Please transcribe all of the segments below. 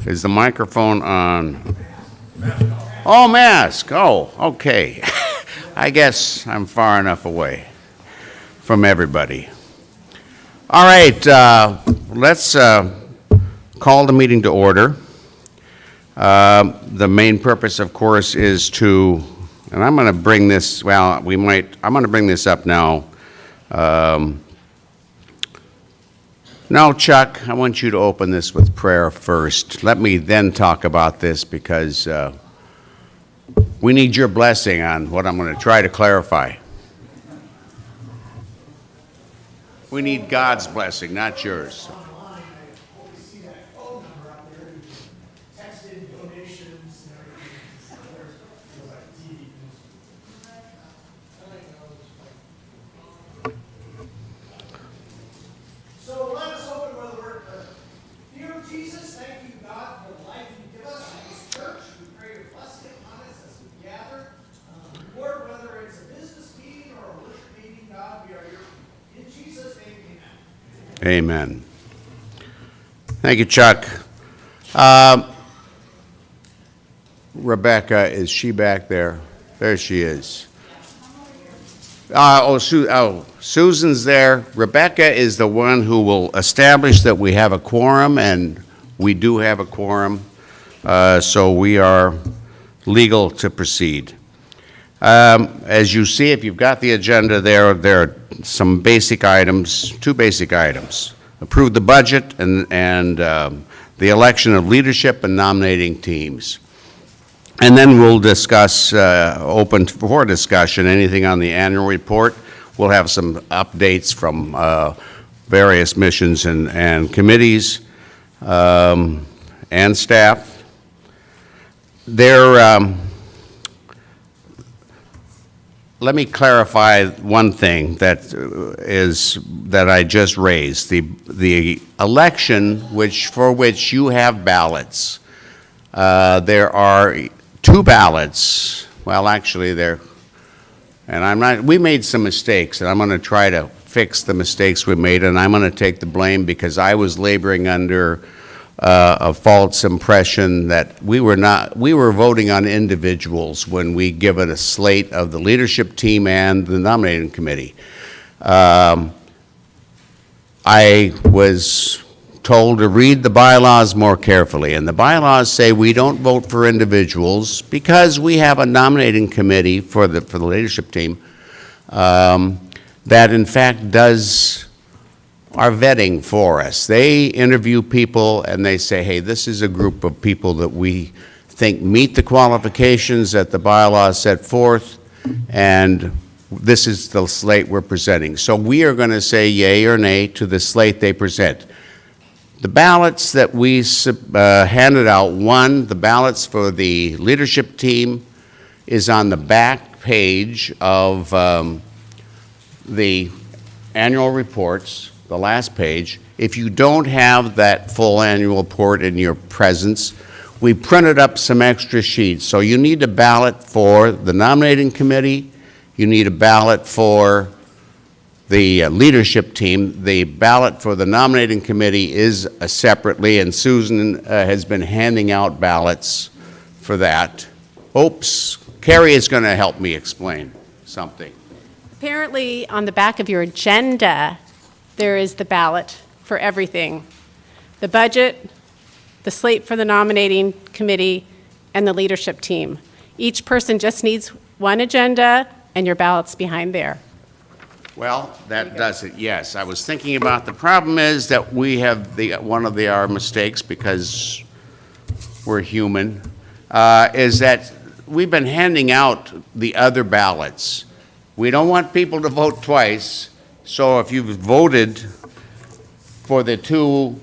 Is the microphone on? Oh, mask. Oh, okay. I guess I'm far enough away from everybody. All right, let's call the meeting to order. The main purpose, of course, is to, and I'm going to bring this, I'm going to bring this up now. Now, Chuck, I want you to open this with prayer first. Let me then talk about this because we need your blessing on what I'm going to try to clarify. We need God's blessing, not yours. Amen. Thank you, Chuck. Rebecca, is she back there? There she is. Susan's there. Rebecca is the one who will establish that we have a quorum, and we do have a quorum, so we are legal to proceed. As you see, if you've got the agenda there are some basic items, two basic items. Approve the budget and the election of leadership and nominating teams. And then we'll discuss, open for discussion, anything on the annual report. We'll have some updates from various missions and committees and staff. Let me clarify one thing that I just raised. The election for which you have ballots, there are two ballots. Well, actually, we made some mistakes, and I'm going to try to fix the mistakes we made, and I'm going to take the blame because I was laboring under a false impression that we were voting on individuals when we given a slate of the leadership team and the nominating committee. I was told to read the bylaws more carefully, and the bylaws say we don't vote for individuals because we have a nominating committee for the leadership team that in fact does our vetting for us. They interview people and they say, hey, this is a group of people that we think meet the qualifications that the bylaws set forth, and this is the slate we're presenting. So we are going to say yay or nay to the slate they present. The ballots that we handed out, the ballots for the leadership team is on the back page of the annual reports, the last page. If you don't have that full annual report in your presence, we printed up some extra sheets. So you need a ballot for the nominating committee, you need a ballot for the leadership team. The ballot for the nominating committee is separately, and Susan has been handing out ballots for that. Oops, Carrie is going to help me explain something. Apparently, on the back of your agenda, there is the ballot for everything. The budget, the slate for the nominating committee, and the leadership team. Each person just needs one agenda, and your ballot's behind there. Well, that does it, yes. I was thinking about the problem is that we have one of our mistakes, because we're human, is that we've been handing out the other ballots. We don't want people to vote twice, so if you've voted for the two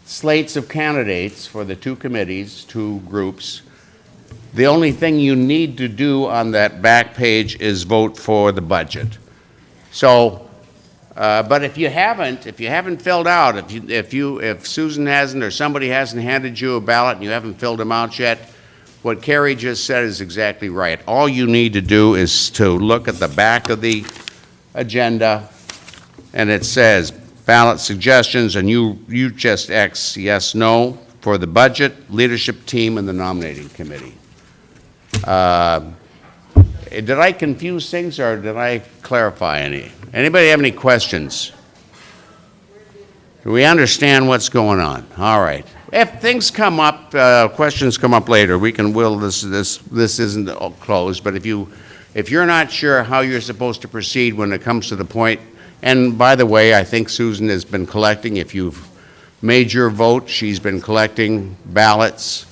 slates of candidates for the two committees, two groups, the only thing you need to do on that back page is vote for the budget. So, but if you haven't filled out, if Susan hasn't or somebody hasn't handed you a ballot and you haven't filled them out yet, what Carrie just said is exactly right. All you need to do is to look at the back of the agenda, and it says ballot suggestions, and you just X yes, no for the budget, leadership team, and the nominating committee. Did I confuse things, or did I clarify any? Anybody have any questions? Do we understand what's going on? All right. If things come up, questions come up later, this isn't all closed, but if you're not sure how you're supposed to proceed when it comes to the point, and by the way, I think Susan has been collecting, if you've made your vote, she's been collecting ballots.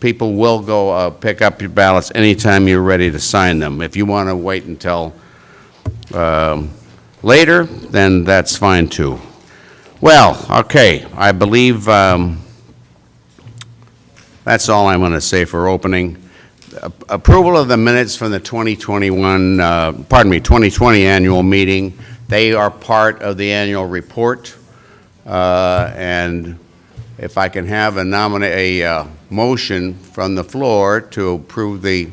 People will go pick up your ballots anytime you're ready to sign them. If you want to wait until later, then that's fine too. Well, okay, I believe that's all I'm going to say for opening. Approval of the minutes from the 2020 annual meeting. They are part of the annual report. And if I can have a motion from the floor to approve the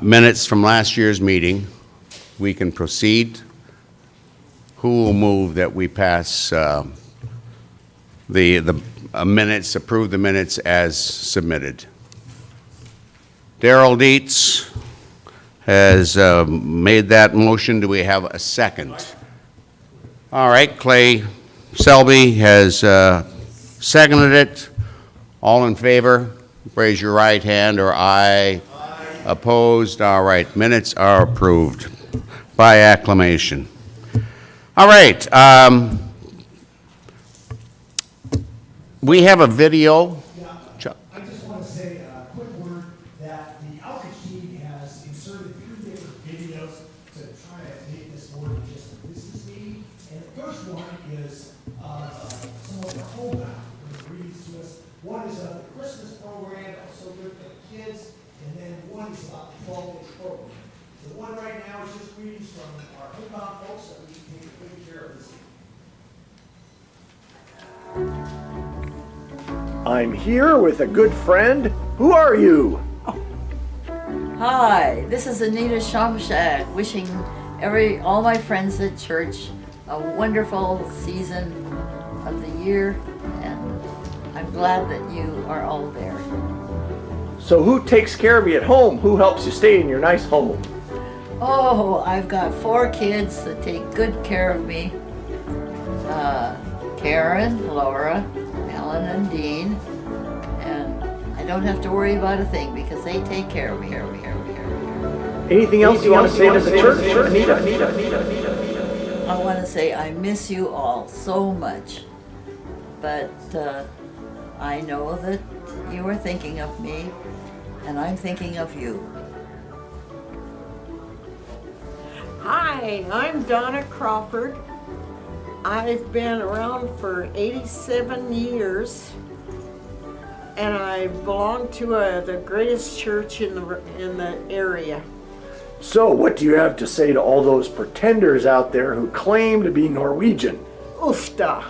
minutes from last year's meeting, we can proceed. Who will move that we pass the minutes, approve the minutes as submitted? Darrell Dietz has made that motion. Do we have a second? All right, Clay Selby has seconded it. All in favor, raise your right hand, or aye. Opposed? All right, minutes are approved by acclamation. All right, we have a video. Yeah, I just want to say a quick word that the outreach team has inserted 2 different videos to try to make this more than just a business meeting. And the first one is some of the homebound reads to us. One is the Christmas program, that's so good for the kids, and then one is about the 12-inch program. The one right now is just readings from our homebound folks that we can take good care of this evening. I'm here with a good friend. Who are you? Hi, this is Anita Shamshak, wishing all my friends at church a wonderful season of the year, and I'm glad that you are all there. So who takes care of you at home? Who helps you stay in your nice home? Oh, I've got 4 kids that take good care of me. Karen, Laura, Ellen, and Dean, and I don't have to worry about a thing because they take care of me. Anything else you want to say to the church, Anita? I want to say I miss you all so much, but I know that you are thinking of me, and I'm thinking of you. Hi, I'm Donna Crawford. I've been around for 87 years, and I belong to the greatest church in the area. So what do you have to say to all those pretenders out there who claim to be Norwegian? Ufta.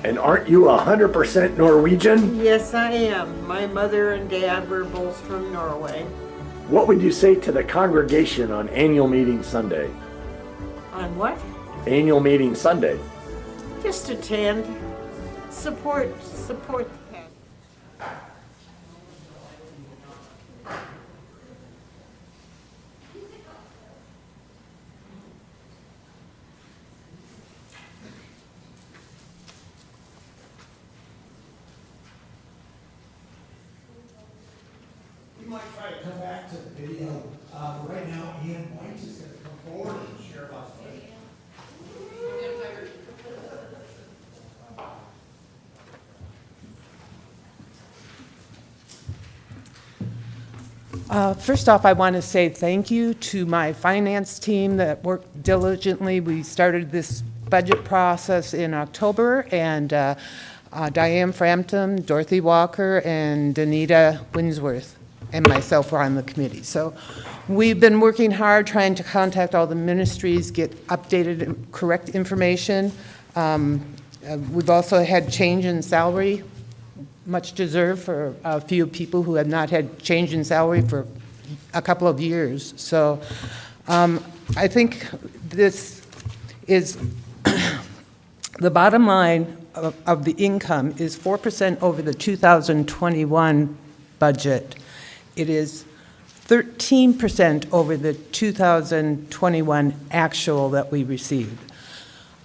And aren't you 100% Norwegian? Yes, I am. My mother and dad were both from Norway. What would you say to the congregation on annual meeting Sunday? On what? Annual meeting Sunday. Just attend. Support the pastor. We might try to come back to the video. Right now, Ian White is going to come forward and share about the video. First off, I want to say thank you to my finance team that worked diligently. We started this budget process in October, and Diane Frampton, Dorothy Walker, and Anita Winsworth and myself were on the committee. So we've been working hard trying to contact all the ministries, get updated and correct information. We've also had change in salary, much deserved for a few people who have not had change in salary for a couple of years. So I think this is, the bottom line of the income is 4% over the 2021 budget. It is 13% over the 2021 actual that we received.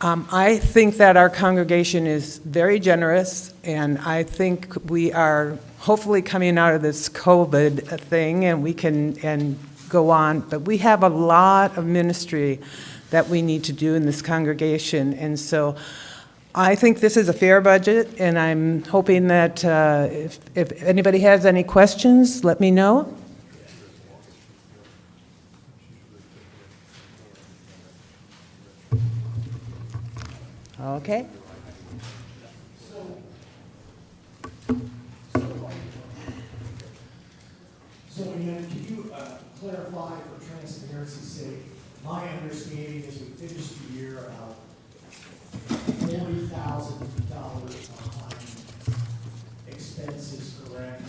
I think that our congregation is very generous, and I think we are hopefully coming out of this COVID thing, and we can go on. But we have a lot of ministry that we need to do in this congregation, and so I think this is a fair budget, and I'm hoping that if anybody has any questions, let me know. Okay. So, Ann, can you clarify for transparency's sake, my understanding is we finished the year about $40,000 behind expenses, correct?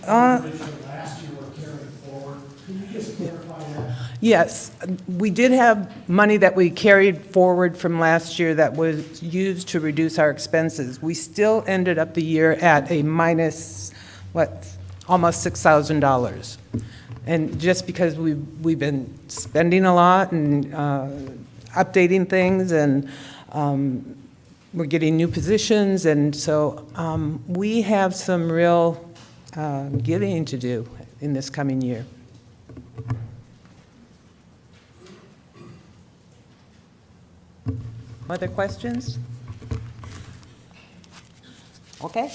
Originally last year we're carrying forward. Can you just clarify that? Yes, we did have money that we carried forward from last year that was used to reduce our expenses. We still ended up the year at a minus, almost $6,000. And just because we've been spending a lot and updating things, and we're getting new positions, and so we have some real giving to do in this coming year. Other questions? Okay.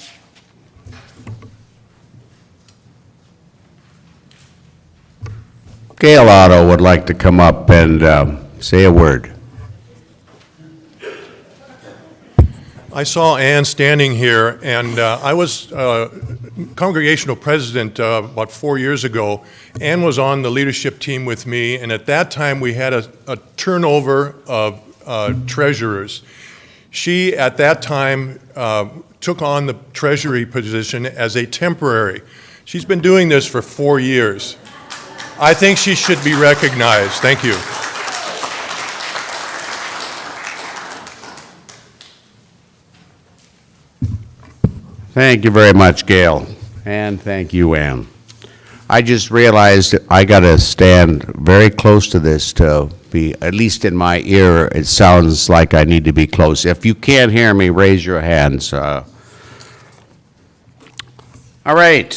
Gail Otto would like to come up and say a word. I saw Ann standing here, and I was congregational president about 4 years ago. Ann was on the leadership team with me, and at that time we had a turnover of treasurers. She, at that time, took on the treasury position as a temporary. She's been doing this for 4 years. I think she should be recognized. Thank you. Thank you very much, Gail, and thank you, Ann. I just realized I got to stand very close to this to be, at least in my ear, it sounds like I need to be close. If you can't hear me, raise your hands. All right.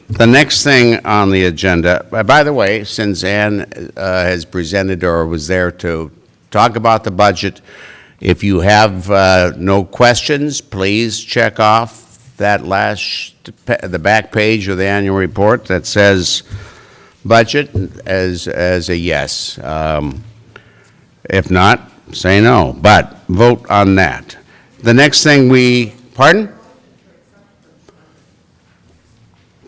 The next thing on the agenda, by the way, since Ann has presented or was there to talk about the budget, if you have no questions, please check off that the back page of the annual report that says budget as a yes. If not, say no, but vote on that. The next thing pardon?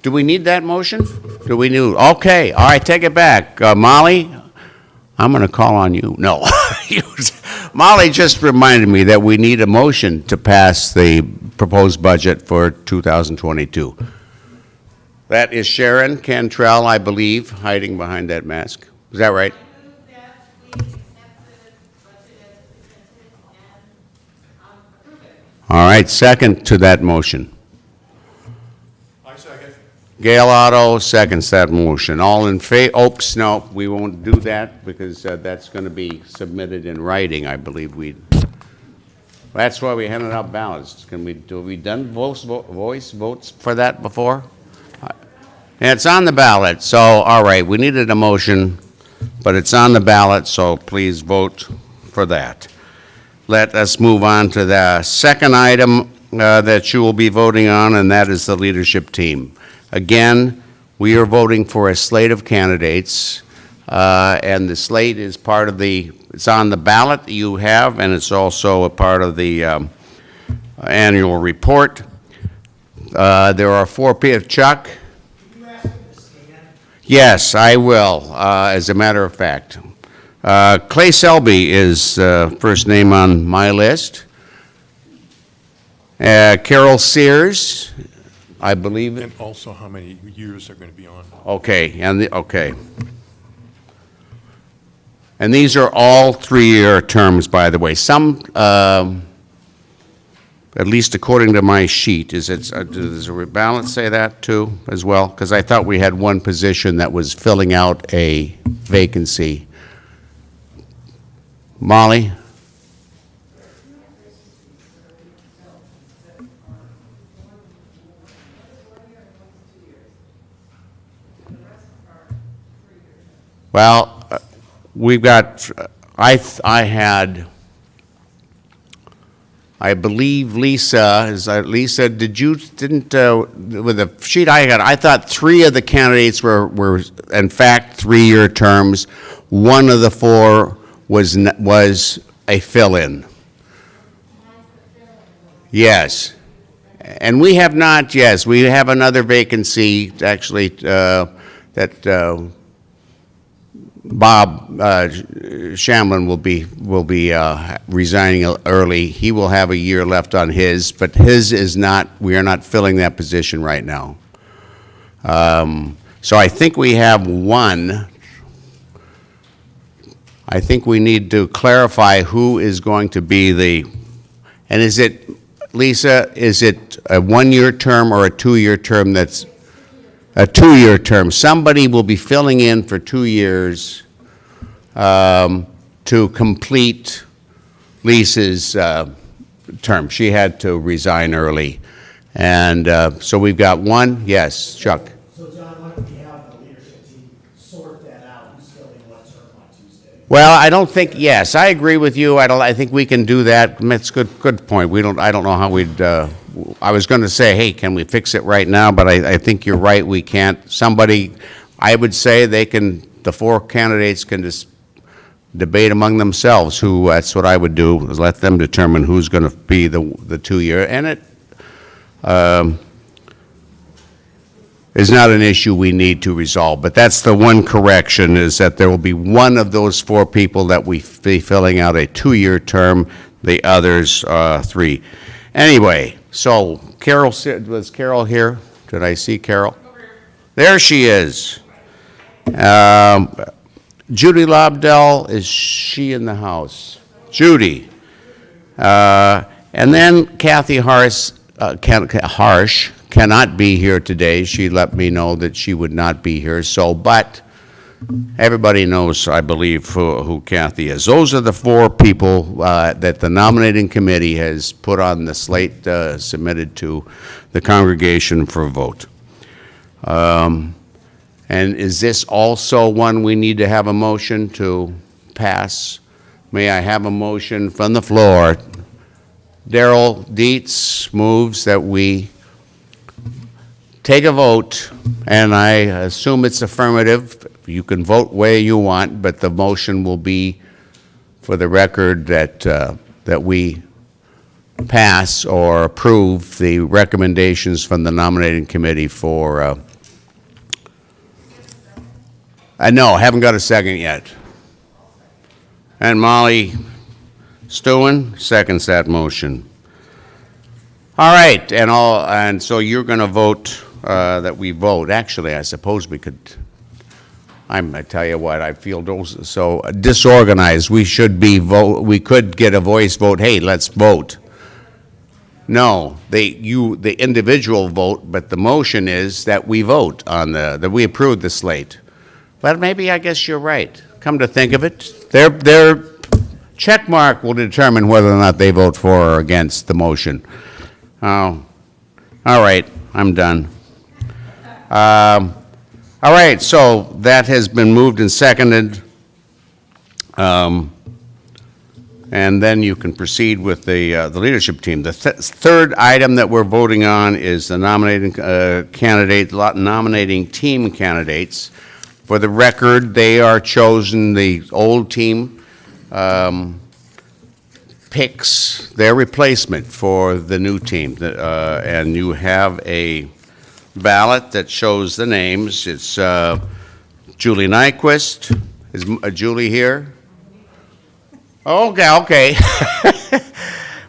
Do we need that motion? Okay, all right, take it back. Molly, I'm going to call on you. No. Molly just reminded me that we need a motion to pass the proposed budget for 2022. That is Sharon Cantrell, I believe, hiding behind that mask. Is that right? I move that we accept the budget as presented and approve it. All right, second to that motion. I second. Gail Otto seconds that motion. All in favor? Oops, no, we won't do that because that's going to be submitted in writing, I believe. That's why we handed out ballots. Have we done voice votes for that before? It's on the ballot, so, all right, we needed a motion, but it's on the ballot, so please vote for that. Let us move on to the second item that you will be voting on, and that is the leadership team. Again, we are voting for a slate of candidates, and the slate is part of it's on the ballot that you have, and it's also a part of the annual report. There are 4 people. Chuck? Can you ask him to stand? Yes, I will, as a matter of fact. Clay Selby is first name on my list. Carol Sears, I believe it. And also how many years they're going to be on. Okay, okay. And these are all 3-year terms, by the way. Some, at least according to my sheet, does the balance say that too, as well? Because I thought we had one position that was filling out a vacancy. Molly? Well, we've got, I believe Lisa, Lisa, with the sheet I got, I thought 3 of the candidates were in fact 3-year terms. One of the 4 was a fill-in. Yes. And we have not, yes, we have another vacancy, actually, that Bob Shamlin will be resigning early. He will have a year left on his, but his is not. We are not filling that position right now. So I think we have one. I think we need to clarify who is going to be the. And is it, Lisa? Is it a 1-year term or a 2-year term? That's a 2-year term. Somebody will be filling in for 2 years to complete Lisa's term. She had to resign early. And so we've got one. Yes, Chuck. So John, why don't we have the leadership team sort that out, who's filling what term on Tuesday? Well, I don't think, yes, I agree with you. I think we can do that. That's a good point. I don't know how we'd, I was going to say, hey, can we fix it right now? But I think you're right, we can't. Somebody, I would say the 4 candidates can just debate among themselves who, that's what I would do, is let them determine who's going to be the 2-year. And it is not an issue we need to resolve. But that's the one correction, is that there will be one of those 4 people that we be filling out a 2-year term, the others 3. Anyway, so Carol, was Carol here? Did I see Carol? There she is. Judy Lobdell, is she in the house? Judy. And then Kathy Harsh cannot be here today. She let me know that she would not be here. So, but everybody knows, I believe, who Kathy is. Those are the 4 people that the nominating committee has put on the slate submitted to the congregation for a vote. And is this also one we need to have a motion to pass? May I have a motion from the floor? Darrell Dietz moves that we take a vote, and I assume it's affirmative. You can vote where you want, but the motion will be for the record that we pass or approve the recommendations from the nominating committee for, no, haven't got a second yet. And Molly Stewin seconds that motion. All right, and so you're going to vote that we vote. Actually, I suppose we could. I tell you what, I feel so disorganized. We should be vote. We could get a voice vote. Hey, let's vote. No, the individual vote, but the motion is that we vote on that we approve the slate. But maybe I guess you're right. Come to think of it, their check mark will determine whether or not they vote for or against the motion. Oh, all right, I'm done. All right, so that has been moved and seconded. And then you can proceed with the leadership team. The third item that we're voting on is the nominating nominating team candidates. For the record, they are chosen, the old team picks their replacement for the new team. And you have a ballot that shows the names. It's Julie Nyquist. Is Julie here? Okay.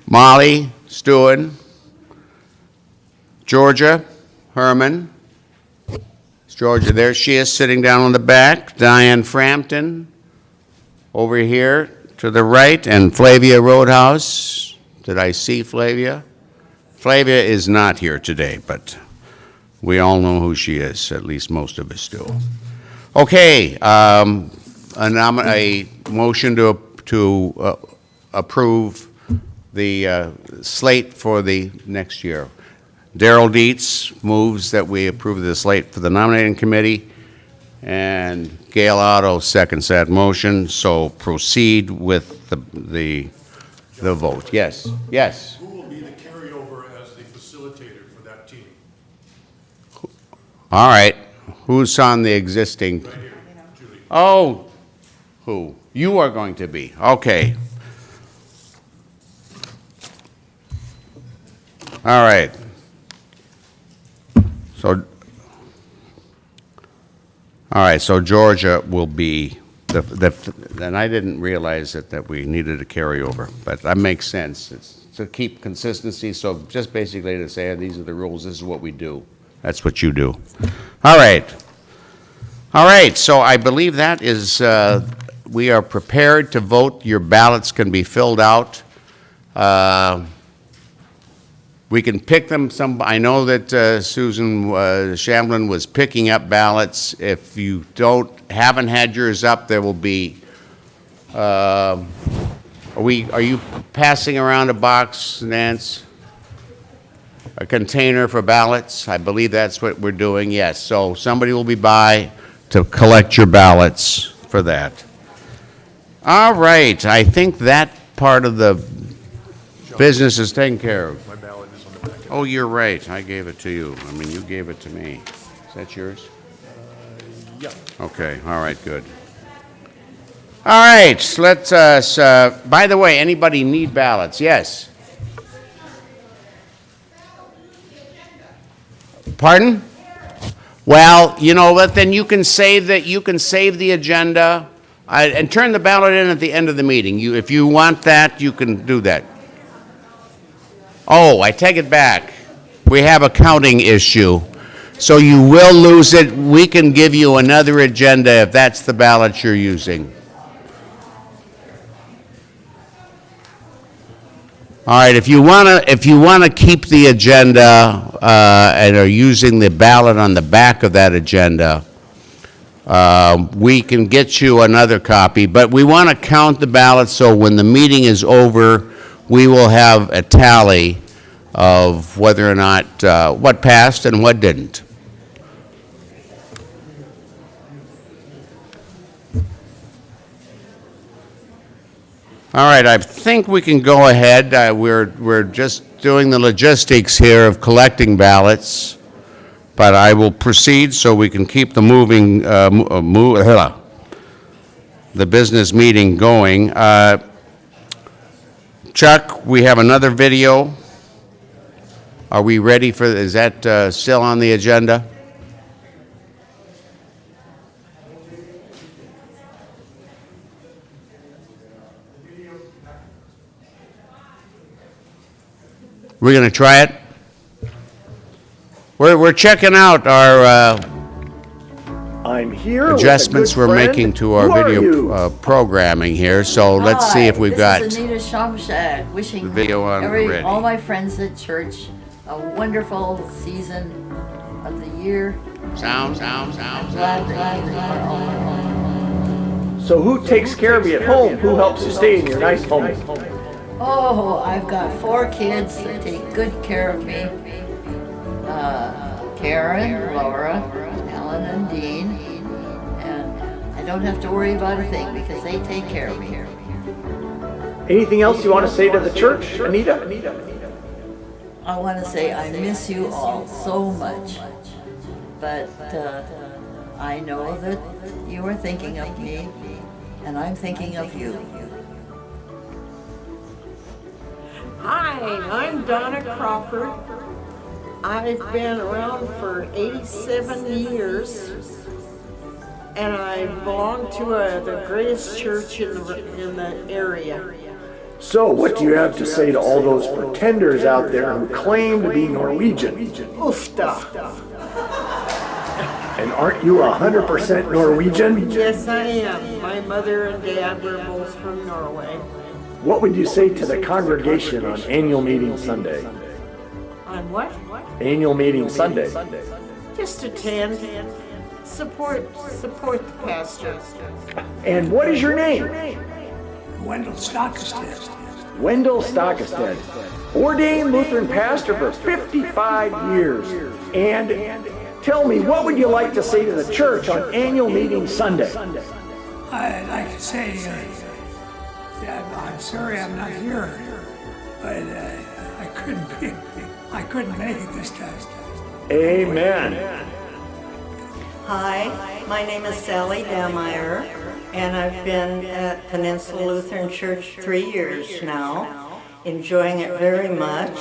Molly Stewart, Georgia, Herman. Is Georgia, there she is, sitting down on the back. Diane Frampton, over here to the right, and Flavia Roadhouse. Did I see Flavia? Flavia is not here today, but we all know who she is, at least most of us do. Okay, a motion to approve the slate for the next year. Darrell Dietz moves that we approve the slate for the nominating committee, and Gail Otto seconds that motion, so proceed with the vote. Yes, yes. Who will be the carryover as the facilitator for that team? All right, who's on the existing? Right here, Julie. Oh, who? You are going to be, okay. All right. So, all right, so Georgia will be, and I didn't realize that we needed a carryover, but that makes sense. It's to keep consistency, so just basically to say, these are the rules, this is what we do. That's what you do. All right. All right, so I believe that is, we are prepared to vote. Your ballots can be filled out. We can pick them. I know that Susan Shamblin was picking up ballots. If you haven't had yours up, there will be, are you passing around a box, Nance? A container for ballots? I believe that's what we're doing, yes. So somebody will be by to collect your ballots for that. All right, I think that part of the business is taken care of. My ballot is on the back. Oh, you're right, I gave it to you. I mean, you gave it to me. Is that yours? Yeah. Okay, all right, good. All right, let's, by the way, anybody need ballots? Yes? Pardon? Well, you know what, then you can save the agenda and turn the ballot in at the end of the meeting. If you want that, you can do that. Oh, I take it back. We have a counting issue. So you will lose it. We can give you another agenda if that's the ballot you're using. All right, if you wanna keep the agenda and are using the ballot on the back of that agenda, we can get you another copy, but we want to count the ballots so when the meeting is over, we will have a tally of whether or not what passed and what didn't. All right, I think we can go ahead. We're just doing the logistics here of collecting ballots, but I will proceed so we can keep the the business meeting going. Chuck, we have another video. Are we ready for, is that still on the agenda? We're going to try it. We're checking out our I'm here adjustments with a we're good making friend. to our Who are video you? programming here. So let's see if we've got This is Anita Shamshak, wishing the video on ready. all my friends at church a wonderful season of the year. Sound. Glad that you are all home. So who takes care of you at home? Who helps you stay in your nice home? Oh, I've got 4 kids that take good care of me. Karen, Laura, Alan, and Dean. And I don't have to worry about a thing because they take care of me. Anything else you want to say to the church, Anita? I want to say I miss you all so much. But I know that you are thinking of me, and I'm thinking of you. Hi, I'm Donna Crawford. I've been around for 87 years, and I belong to the greatest church in the area, So what do you have to say to all those pretenders out there who claim to be Norwegian? Oofta. And aren't you 100% Norwegian? Yes, I am. My mother and dad were both from Norway. What would you say to the congregation on annual meeting Sunday? On what? Annual meeting Sunday. Just attend. Support the pastor. And what is your name? Wendell Stockstead. Wendell Stockstead, ordained Lutheran pastor for 55 years. And tell me, what would you like to say to the church on annual meeting Sunday? I'd like to say, I'm sorry I'm not here, but I couldn't make it this time. Amen. Hi, my name is Sally Dameyer, and I've been at Peninsula Lutheran Church 3 years now, enjoying it very much.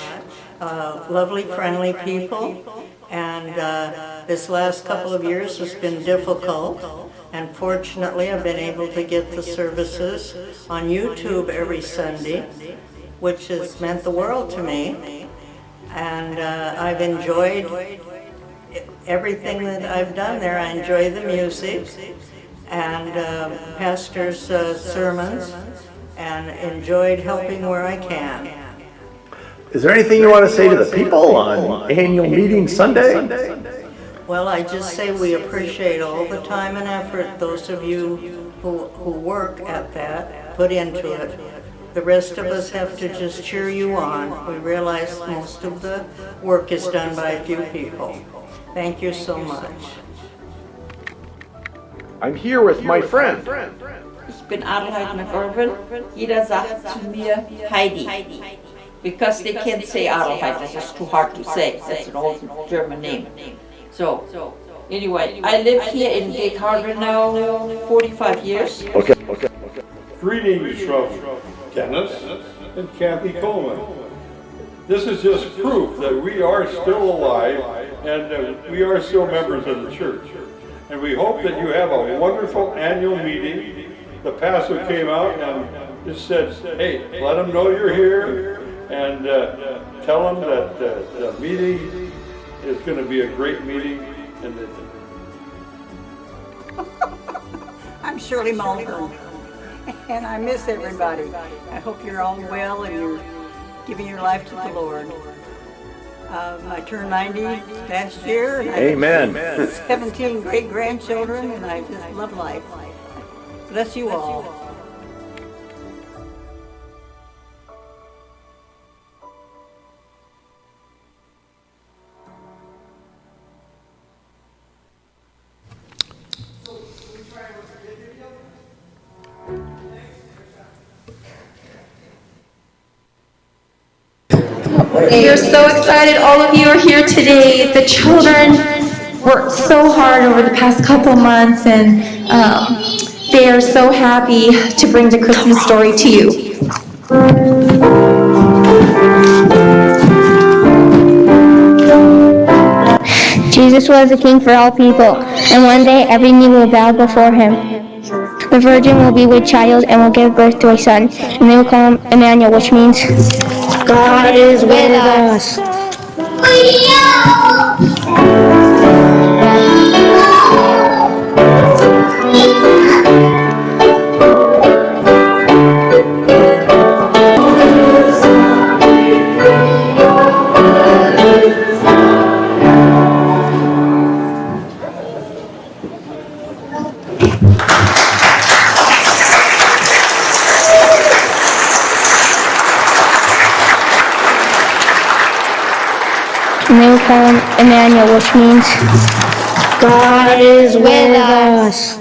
Lovely, friendly people, and this last couple of years has been difficult, and fortunately I've been able to get the services on YouTube every Sunday, which has meant the world to me, and I've enjoyed everything that I've done there. I enjoy the music and pastor's sermons, and enjoyed helping where I can. Is there anything you want to say to the people on annual meeting Sunday? Well, I just say we appreciate all the time and effort those of you who work at that put into it. The rest of us have to just cheer you on. We realize most of the work is done by a few people. Thank you so much. I'm here with my friend. Ich bin Adelheid McGorvin. Jeder sagt zu mir Heidi. Because they can't say Adelheid, that's just too hard to say. That's an old German name. So, anyway, I live here in Gate Harbor now 45 years. Okay. Greetings from Dennis and Kathy Coleman. This is just proof that we are still alive and we are still members of the church. And we hope that you have a wonderful annual meeting. The pastor came out and just said, hey, let them know you're here and tell them that the meeting is going to be a great meeting. And I'm Shirley Mulhern, and I miss everybody. I hope you're all well and you're giving your life to the Lord. I turned 90 last year, and Amen. I have 17 great-grandchildren, and I just love life. Bless you all. We are so excited all of you are here today. The children worked so hard over the past couple months, and they are so happy to bring the Christmas story to you. Jesus was the king for all people, and one day every knee will bow before him. The virgin will be with child and will give birth to a son, and they will call him Emmanuel, which means God is with us. And they will call him Emmanuel, which means God is with us.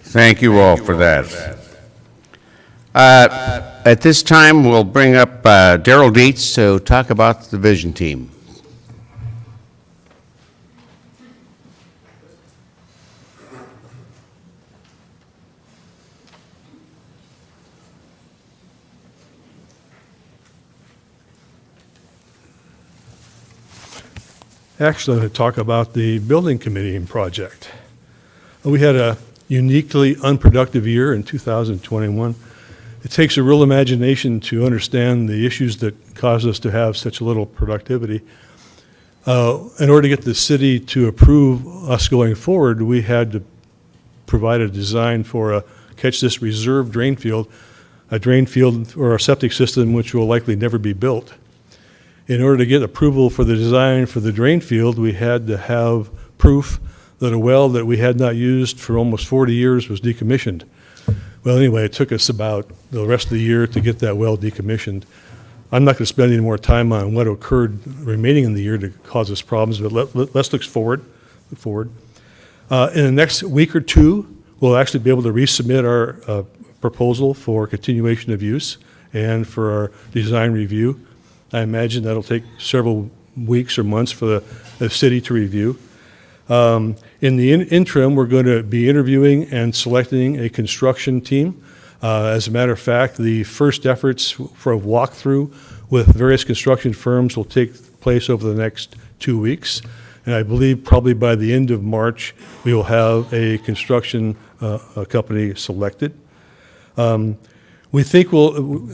Thank you all for that. At this time, we'll bring up Daryl Dietz to talk about the vision team. Actually, I'm going to talk about the building committee project. We had a uniquely unproductive year in 2021. It takes a real imagination to understand the issues that caused us to have such little productivity. In order to get the city to approve us going forward, we had to provide a design for a, catch this, reserve drain field, a drain field or a septic system which will likely never be built. In order to get approval for the design for the drain field, we had to have proof that a well that we had not used for almost 40 years was decommissioned. Well, anyway, it took us about the rest of the year to get that well decommissioned. I'm not going to spend any more time on what occurred remaining in the year to cause us problems, but let's look forward. In the next week or two, we'll actually be able to resubmit our proposal for continuation of use and for our design review. I imagine that'll take several weeks or months for the city to review. In the interim, we're going to be interviewing and selecting a construction team. As a matter of fact, the first efforts for a walkthrough with various construction firms will take place over the next 2 weeks. And I believe probably by the end of March, we will have a construction company selected. We think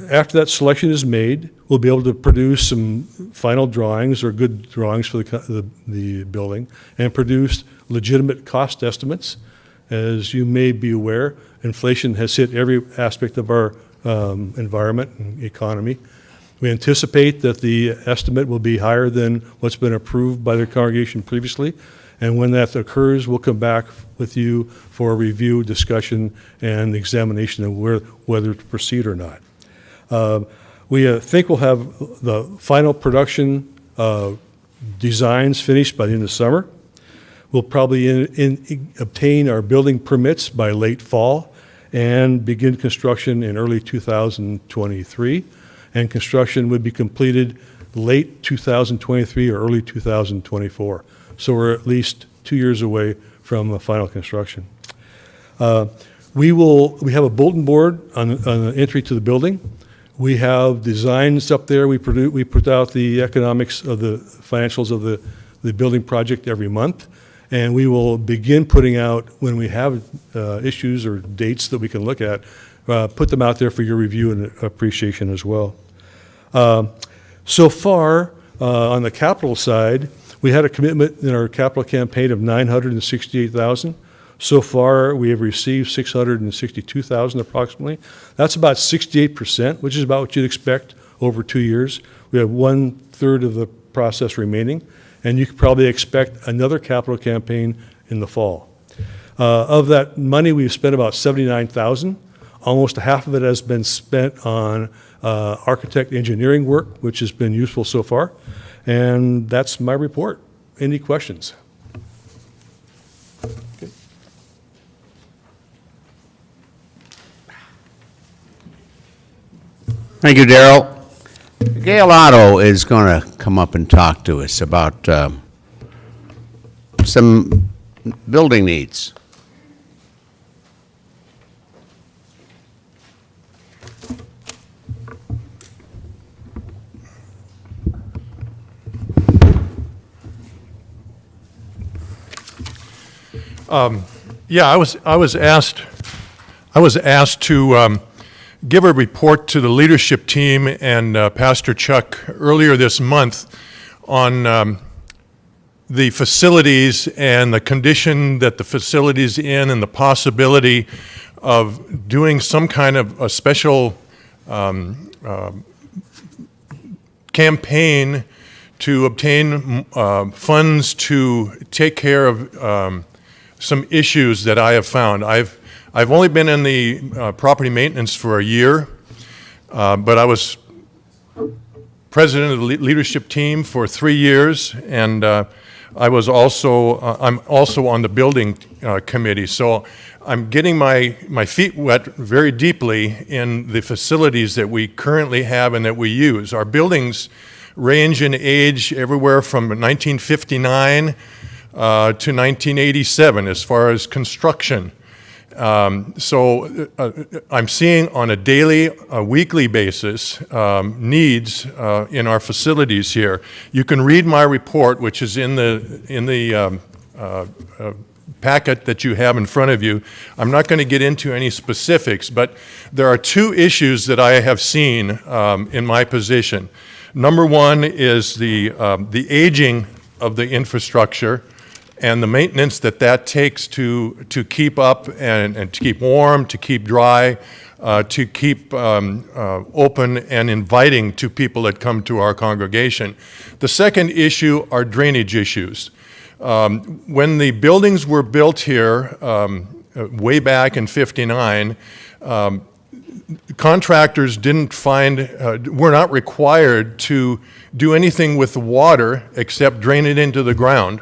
after that selection is made, we'll be able to produce some final drawings or good drawings for the building and produce legitimate cost estimates. As you may be aware, inflation has hit every aspect of our environment and economy. We anticipate that the estimate will be higher than what's been approved by the congregation previously. And when that occurs, we'll come back with you for a review, discussion, and examination of whether to proceed or not. We think we'll have the final production designs finished by the end of summer. We'll probably obtain our building permits by late fall and begin construction in early 2023. And construction would be completed late 2023 or early 2024. So we're at least 2 years away from final construction. We have a bulletin board on the entry to the building. We have designs up there. We put out the economics of the financials of the building project every month. And we will begin putting out, when we have issues or dates that we can look at, put them out there for your review and appreciation as well. So far, on the capital side, we had a commitment in our capital campaign of $968,000. So far, we have received $662,000 approximately. That's about 68%, which is about what you'd expect over 2 years. We have 1/3 of the process remaining, and you could probably expect another capital campaign in the fall. Of that money, we've spent about $79,000. Almost half of it has been spent on architect engineering work, which has been useful so far. And that's my report. Any questions? Okay. Thank you, Darrell. Gail Otto is going to come up and talk to us about some building needs. Yeah, I was asked to give a report to the leadership team and Pastor Chuck earlier this month on the facilities and the condition that the facility's in and the possibility of doing some kind of a special campaign to obtain funds to take care of some issues that I have found. I've only been in the property maintenance for a year, but I was president of the leadership team for 3 years, and I'm also on the building committee. So I'm getting my feet wet very deeply in the facilities that we currently have and that we use. Our buildings range in age everywhere from 1959 to 1987 as far as construction. I'm seeing on a daily, weekly basis needs in our facilities here. You can read my report, which is in the packet that you have in front of you. I'm not going to get into any specifics, but there are two issues that I have seen in my position. Number one is the aging of the infrastructure and the maintenance that takes to keep up and to keep warm, to keep dry, to keep open and inviting to people that come to our congregation. The second issue are drainage issues. When the buildings were built here way back in '59, contractors were not required to do anything with the water except drain it into the ground.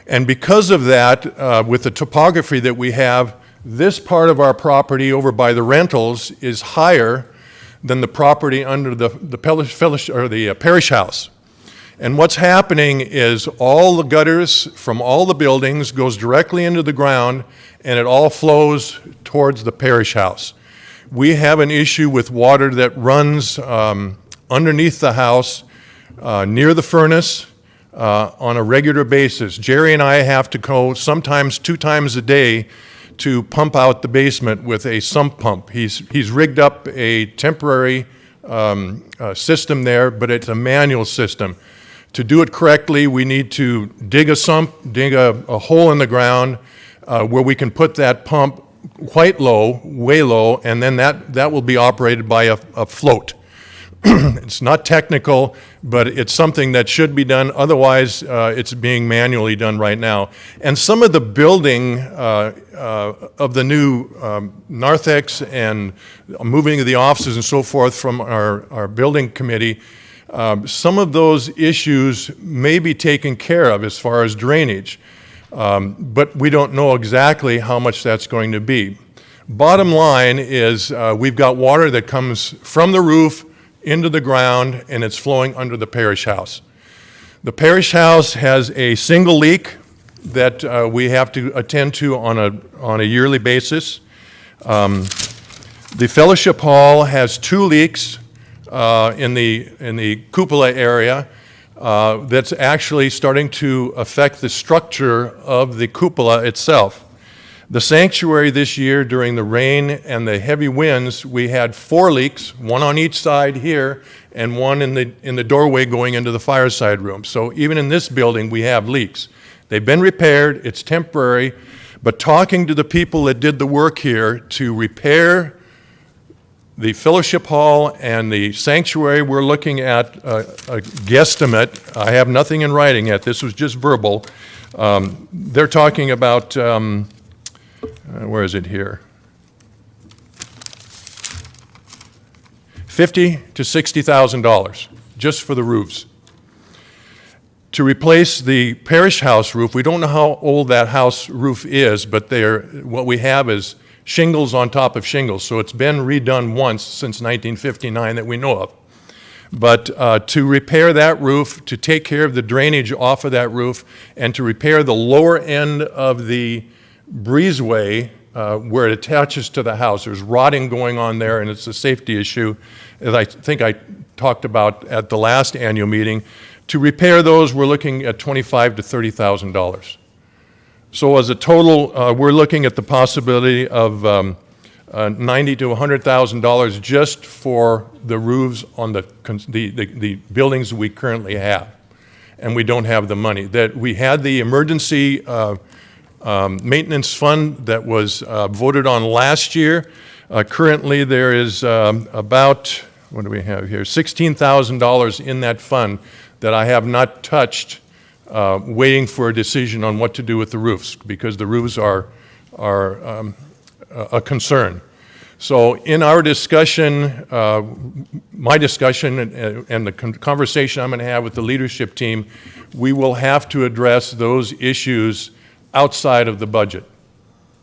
And because of that, with the topography that we have, this part of our property over by the rentals is higher than the property under the parish house. And what's happening is all the gutters from all the buildings goes directly into the ground, and it all flows towards the parish house. We have an issue with water that runs underneath the house, near the furnace, on a regular basis. Jerry and I have to go sometimes 2 times a day to pump out the basement with a sump pump. He's rigged up a temporary system there, but it's a manual system. To do it correctly, we need to dig a hole in the ground where we can put that pump quite low, way low, and then that will be operated by a float. It's not technical, but it's something that should be done. Otherwise, it's being manually done right now. And some of the building of the new narthex and moving of the offices and so forth from our building committee, some of those issues may be taken care of as far as drainage, but we don't know exactly how much that's going to be. Bottom line is we've got water that comes from the roof into the ground, and it's flowing under the parish house. The parish house has a single leak that we have to attend to on a yearly basis. The fellowship hall has 2 leaks in the cupola area that's actually starting to affect the structure of the cupola itself. The sanctuary this year, during the rain and the heavy winds, we had 4 leaks, 1 on each side here and 1 in the doorway going into the fireside room. So even in this building, we have leaks. They've been repaired, it's temporary, but talking to the people that did the work here to repair the fellowship hall and the sanctuary, we're looking at a guesstimate. I have nothing in writing yet, this was just verbal. They're talking about, where is it here? $50,000 to $60,000 just for the roofs. To replace the parish house roof, we don't know how old that house roof is, but what we have is shingles on top of shingles. So it's been redone once since 1959 that we know of. But to repair that roof, to take care of the drainage off of that roof, and to repair the lower end of the breezeway where it attaches to the house. There's rotting going on there, and it's a safety issue, as I think I talked about at the last annual meeting. To repair those, we're looking at $25,000 to $30,000. So as a total, we're looking at the possibility of $90,000 to $100,000 just for the roofs on the buildings we currently have, and we don't have the money. That we had the emergency maintenance fund that was voted on last year. Currently, there is about, what do we have here, $16,000 in that fund that I have not touched, waiting for a decision on what to do with the roofs, because the roofs are a concern. So in our discussion, my discussion and the conversation I'm going to have with the leadership team, we will have to address those issues outside of the budget.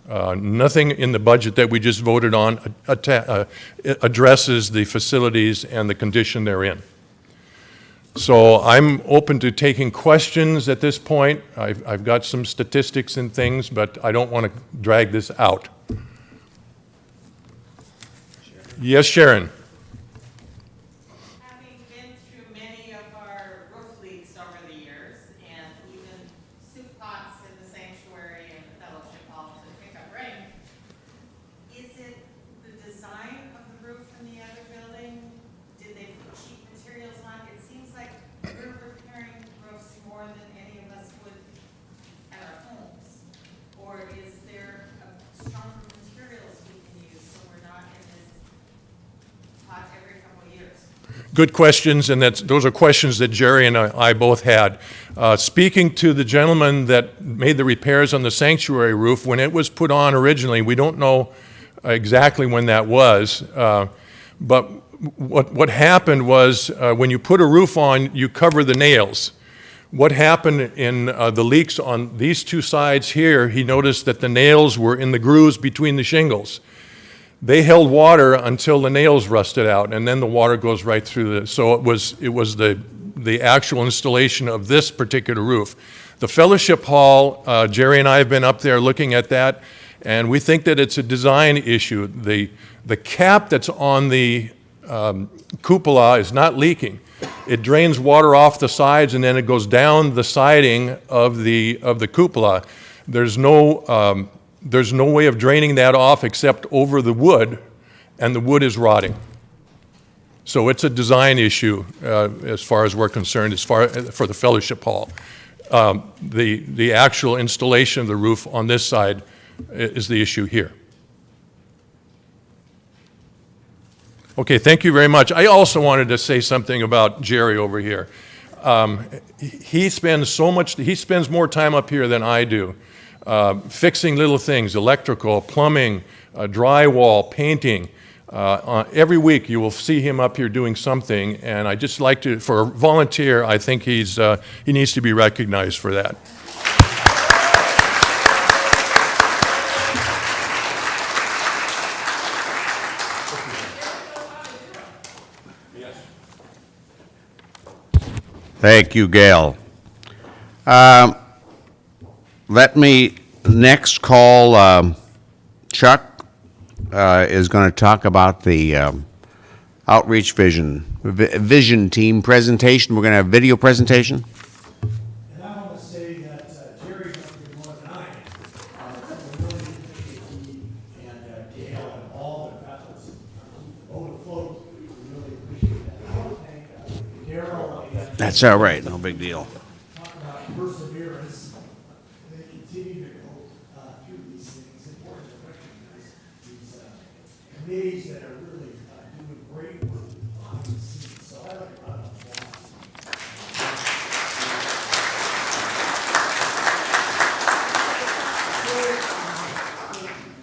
Nothing in the budget that we just voted on addresses the facilities and the condition they're in. So I'm open to taking questions at this point. I've got some statistics and things, but I don't want to drag this out. Yes, Sharon? Having been through many of our roof leaks over the years, and even soup pots in the sanctuary and the fellowship hall to pick up rain, is it the design of the roof in the other building? Did they put cheap materials on? It seems like we're repairing roofs more than any of us would at our homes. Or is there a stronger materials we can use so we're not in this pot every couple of years? Good questions, and those are questions that Jerry and I both had. Speaking to the gentleman that made the repairs on the sanctuary roof, when it was put on originally, we don't know exactly when that was, but what happened was when you put a roof on, you cover the nails. What happened in the leaks on these two sides here, he noticed that the nails were in the grooves between the shingles. They held water until the nails rusted out, and then the water goes right through the, so it was the actual installation of this particular roof. The fellowship hall, Jerry and I have been up there looking at that, and we think that it's a design issue. The cap that's on the cupola is not leaking. It drains water off the sides, and then it goes down the siding of the cupola. There's no way of draining that off except over the wood, and the wood is rotting. So it's a design issue as far as we're concerned, for the fellowship hall. The actual installation of the roof on this side is the issue here. Okay, thank you very much. I also wanted to say something about Jerry over here. He spends more time up here than I do, fixing little things, electrical, plumbing, drywall, painting. Every week you will see him up here doing something, and I just like to, for a volunteer, I think he needs to be recognized for that. Thank you, Gail. Let me next call Chuck is going to talk about the outreach vision team presentation. We're going to have a video presentation. And I want to say that Jerry went through more than I am. So we really appreciate he and Gail and all their efforts on keeping the boat afloat. We really appreciate that. I want to thank Darrell and That's all right, no big deal. talk about perseverance. They continue to go through these things. It's important to recognize these committees that are really doing great work behind the scenes. So I like to run up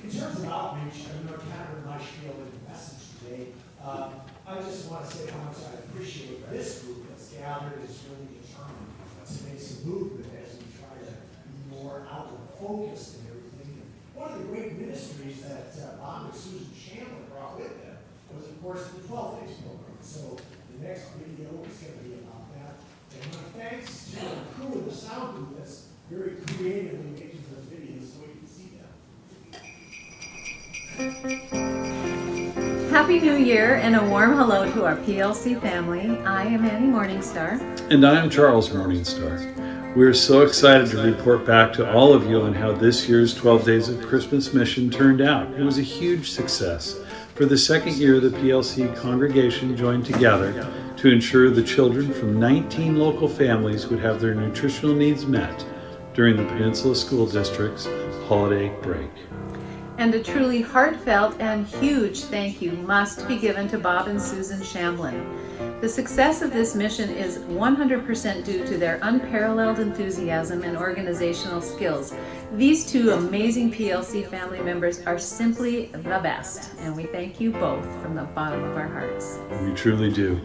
in terms of outreach, I'm going to counter my spiel with the message today. I just want to say how much I appreciate this group that's gathered, is really determined to make some movement as we try to be more outward focused and everything. And one of the great ministries that Bob and Susan Chandler brought with them was, of course, the 12 Days program. So the next video is going to be about that. And my thanks to the crew of the sound group that's very creatively making those videos so we can see them. Happy New Year and a warm hello to our PLC family. I am Annie Morningstar. And I am Charles Morningstar. We are so excited to report back to all of you on how this year's 12 Days of Christmas mission turned out. It was a huge success. For the second year, the PLC congregation joined together to ensure the children from 19 local families would have their nutritional needs met during the Peninsula School District's holiday break. And a truly heartfelt and huge thank you must be given to Bob and Susan Shamblin. The success of this mission is 100% due to their unparalleled enthusiasm and organizational skills. These two amazing PLC family members are simply the best, and we thank you both from the bottom of our hearts. We truly do.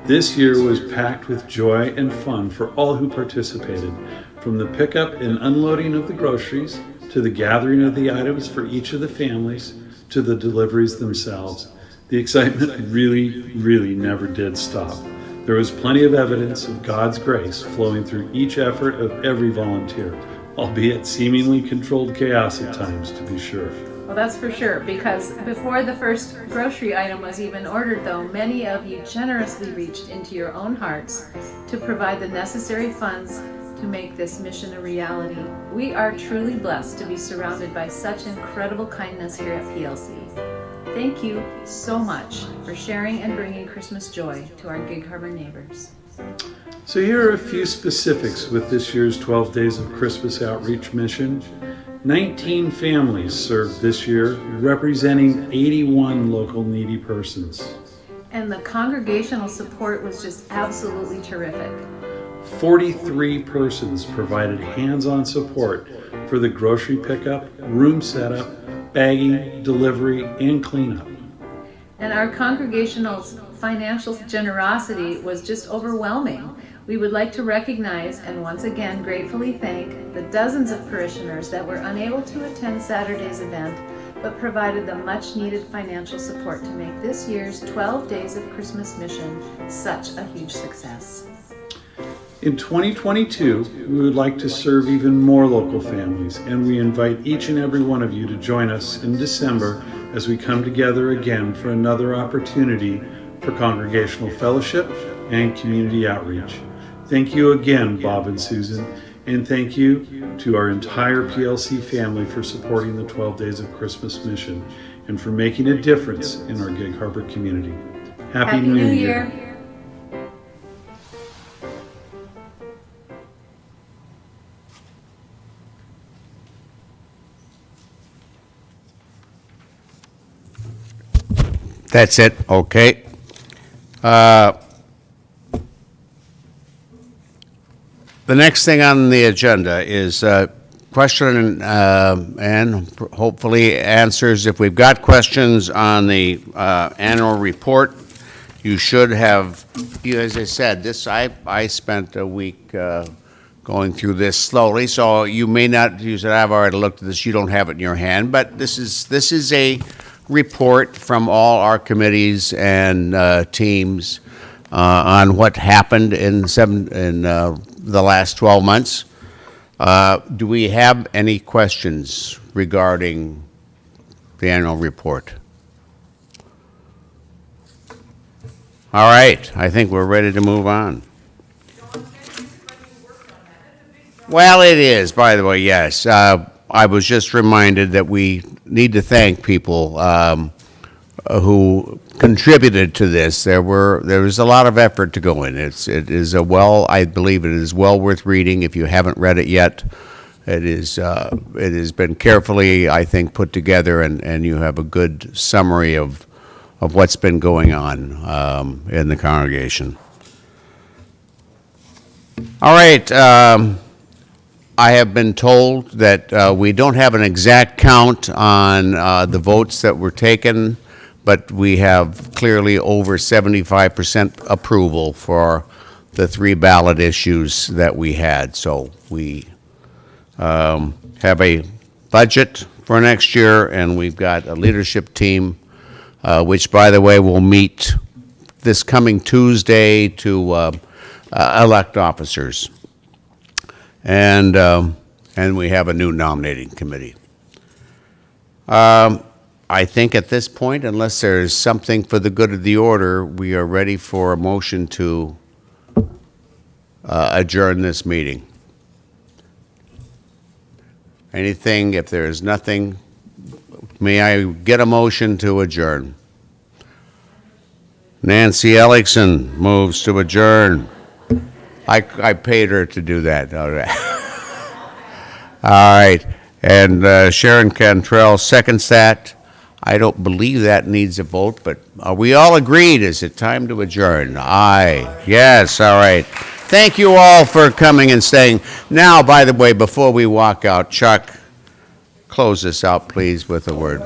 This year was packed with joy and fun for all who participated, from the pickup and unloading of the groceries, to the gathering of the items for each of the families, to the deliveries themselves. The excitement really never did stop. There was plenty of evidence of God's grace flowing through each effort of every volunteer, albeit seemingly controlled chaos at times, to be sure. Well, that's for sure, because before the first grocery item was even ordered, though, many of you generously reached into your own hearts to provide the necessary funds to make this mission a reality. We are truly blessed to be surrounded by such incredible kindness here at PLC. Thank you so much for sharing and bringing Christmas joy to our Gig Harbor neighbors. So here are a few specifics with this year's 12 Days of Christmas Outreach Mission. 19 families served this year, representing 81 local needy persons. And the congregational support was just absolutely terrific. 43 persons provided hands-on support for the grocery pickup, room setup, bagging, delivery, and cleanup. And our congregational's financial generosity was just overwhelming. We would like to recognize and once again gratefully thank the dozens of parishioners that were unable to attend Saturday's event, but provided the much needed financial support to make this year's 12 Days of Christmas mission such a huge success. In 2022, we would like to serve even more local families, and we invite each and every one of you to join us in December as we come together again for another opportunity for congregational fellowship and community outreach. Thank you again, Bob and Susan, and thank you to our entire PLC family for supporting the 12 Days of Christmas mission and for making a difference in our Gig Harbor community. Happy New Year. That's it, okay. The next thing on the agenda is question and hopefully answers. If we've got questions on the annual report, you should have, as I said, I spent a week going through this slowly, so you may not, you said, I've already looked at this, you don't have it in your hand, but this is a report from all our committees and teams on what happened in the last 12 months. Do we have any questions regarding the annual report? All right, I think we're ready to move on. Well, it is, by the way, yes. I was just reminded that we need to thank people who contributed to this. There was a lot of effort to go in. I believe it is well worth reading. If you haven't read it yet, it has been carefully, I think, put together, and you have a good summary of what's been going on in the congregation. All right. I have been told that we don't have an exact count on the votes that were taken, but we have clearly over 75% approval for the 3 ballot issues that we had. So we have a budget for next year, and we've got a leadership team, which, by the way, will meet this coming Tuesday to elect officers. And we have a new nominating committee. I think at this point, unless there's something for the good of the order, we are ready for a motion to adjourn this meeting. Anything, if there is nothing, may I get a motion to adjourn? Nancy Ellickson moves to adjourn. I paid her to do that. All right. And Sharon Cantrell seconds that. I don't believe that needs a vote, but are we all agreed? Is it time to adjourn? Aye. Yes, all right. Thank you all for coming and staying. Now, by the way, before we walk out, Chuck, close this out, please, with a word.